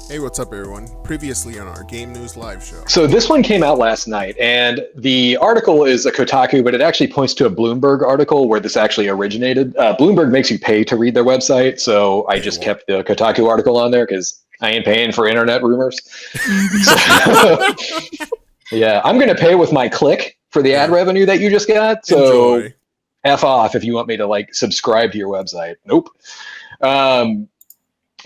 Hey, what's up, everyone? Previously on our Game News Live show. So this one came out last night, and the article is a Kotaku, but it actually points to a Bloomberg article where this actually originated. Bloomberg makes you pay to read their website, so I just kept the Kotaku article on there because I ain't paying for internet rumors. So, yeah, I'm going to pay with my click for the ad revenue that you just got. So Enjoy. F off if you want me to like subscribe to your website. Nope.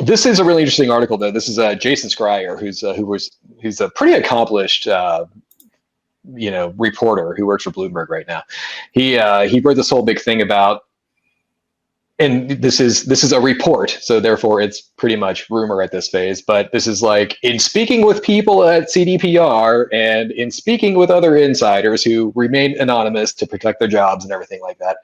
This is a really interesting article, though. This is Jason Schreier, who's a pretty accomplished, reporter who works for Bloomberg right now. He wrote this whole big thing about, and this is a report, so therefore it's pretty much rumor at this phase. But this is like in speaking with people at CDPR and in speaking with other insiders who remain anonymous to protect their jobs and everything like that.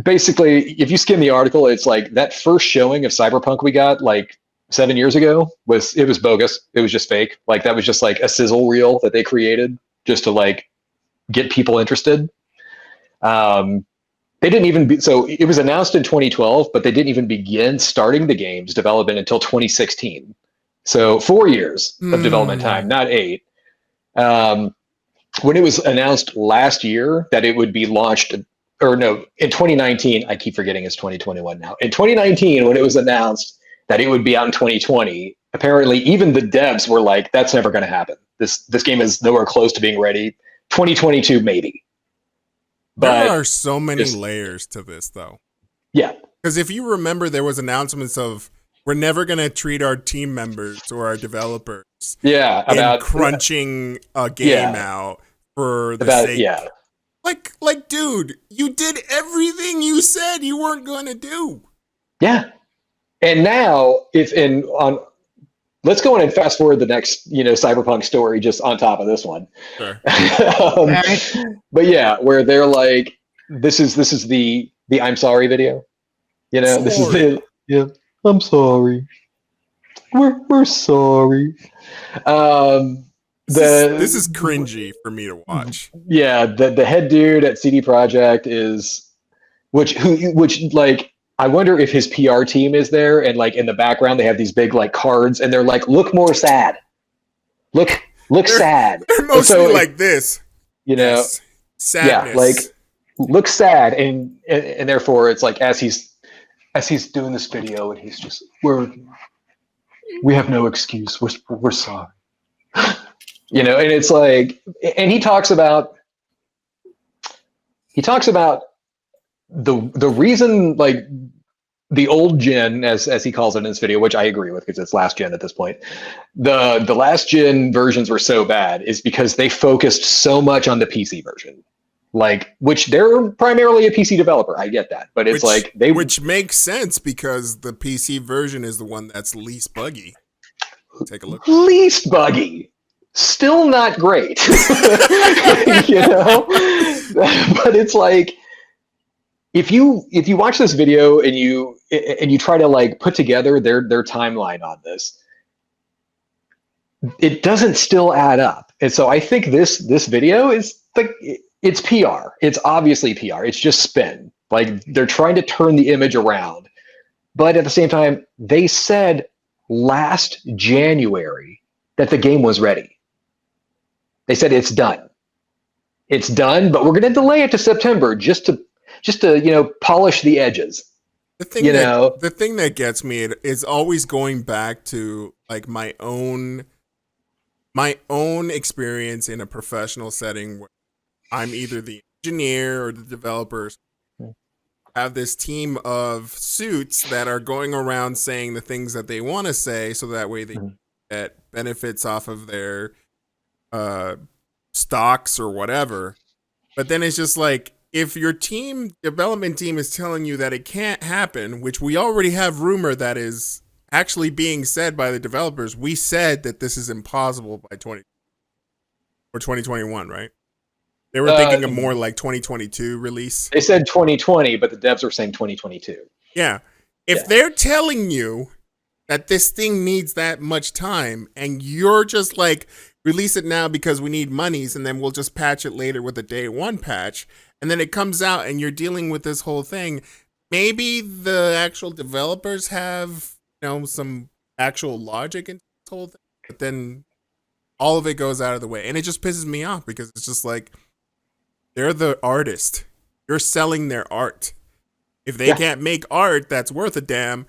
Basically, if you skim the article, it's like that first showing of Cyberpunk we got like 7 years ago was bogus. It was just fake. Like that was just like a sizzle reel that they created just to like get people interested. They didn't even so it was announced in 2012, but they didn't even begin starting the game's development until 2016. So 4 years of development time, not 8. When it was announced last year that it would be launched. Or no, in 2019, I keep forgetting it's 2021 now. In 2019, when it was announced that it would be out in 2020, apparently even the devs were like, that's never going to happen. This game is nowhere close to being ready. 2022, maybe. But there are so many layers to this, though. Yeah. Because if you remember, there was announcements of, we're never going to treat our team members or our developers about crunching a game out for the sake. Yeah. Like, dude, you did everything you said you weren't going to do. Yeah. And now, let's go on and fast forward the next, Cyberpunk story just on top of this one. Sure. But yeah, where they're like, this is the I'm sorry video. This is I'm sorry. We're sorry. This is cringy for me to watch. Yeah, the head dude at CD Projekt is, which like I wonder if his PR team is there, and like in the background they have these big like cards, and they're like, look more sad, look sad. They're mostly like this, sadness. Yeah, like look sad, and therefore it's like as he's doing this video, and he's just we have no excuse. We're sorry. And it's like, and he talks about the reason, like the old gen, as he calls it in this video, which I agree with because it's last gen at this point. The last gen versions were so bad is because they focused so much on the PC version, like which they're primarily a PC developer. I get that, but it's which makes sense because the PC version is the one that's least buggy. Take a look. Least buggy. Still not great, but it's like if you watch this video and you try to like put together their timeline on this, it doesn't still add up. And so I think this video is like, it's PR. It's obviously PR. It's just spin. Like they're trying to turn the image around, but at the same time, they said last January that the game was ready. They said it's done. It's done, but we're going to delay it to September just to polish the edges. The thing that gets me is always going back to like my own experience in a professional setting where I'm either the engineer or the developers. Have this team of suits that are going around saying the things that they want to say, so that way they get benefits off of their stocks or whatever. But then it's just like, if your development team is telling you that it can't happen, which we already have rumor that is actually being said by the developers, we said that this is impossible by 2021, right? They were thinking of more like 2022 release. They said 2020, but the devs were saying 2022. Yeah. If they're telling you that this thing needs that much time and you're just like, release it now because we need monies and then we'll just patch it later with a day one patch, and then it comes out and you're dealing with this whole thing, maybe the actual developers have some actual logic in this whole thing, but then all of it goes out of the way, and it just pisses me off because it's just like they're the artist. You're selling their art. If they can't make art that's worth a damn,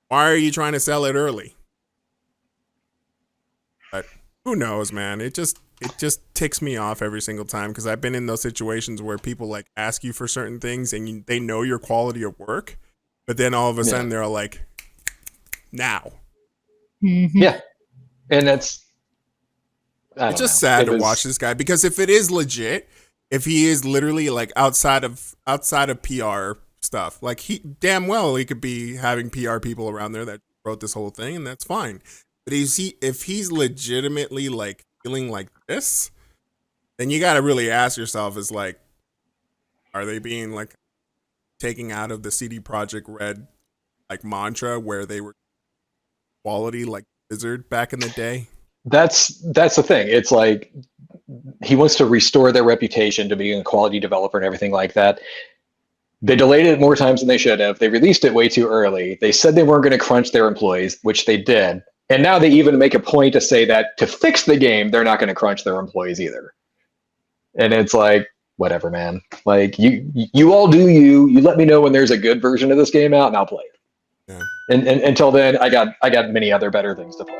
why are you trying to sell it early? But who knows, man? It just ticks me off every single time because I've been in those situations where people like ask you for certain things and they know your quality of work, but then all of a sudden they're like, now. Yeah, and it's just sad to watch this guy because if it is legit, if he is literally like outside of PR stuff, like he could be having PR people around there that wrote this whole thing, and that's fine. But if he's legitimately like feeling like this, then you got to really ask yourself: is like, are they being like taking out of the CD Projekt Red like mantra where they were quality like Blizzard back in the day? That's the thing. It's like he wants to restore their reputation to being a quality developer and everything like that. They delayed it more times than they should have. They released it way too early. They said they weren't going to crunch their employees, which they did. And now they even make a point to say that to fix the game, they're not going to crunch their employees either. And it's like, whatever, man. Like you all do you. You let me know when there's a good version of this game out, and I'll play it. Yeah. And until then, I got many other better things to play.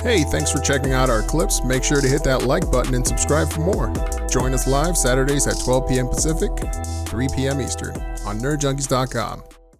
Hey, thanks for checking out our clips. Make sure to hit that like button and subscribe for more. Join us live Saturdays at 12 p.m. Pacific, 3 p.m. Eastern on nerdjunkies.com.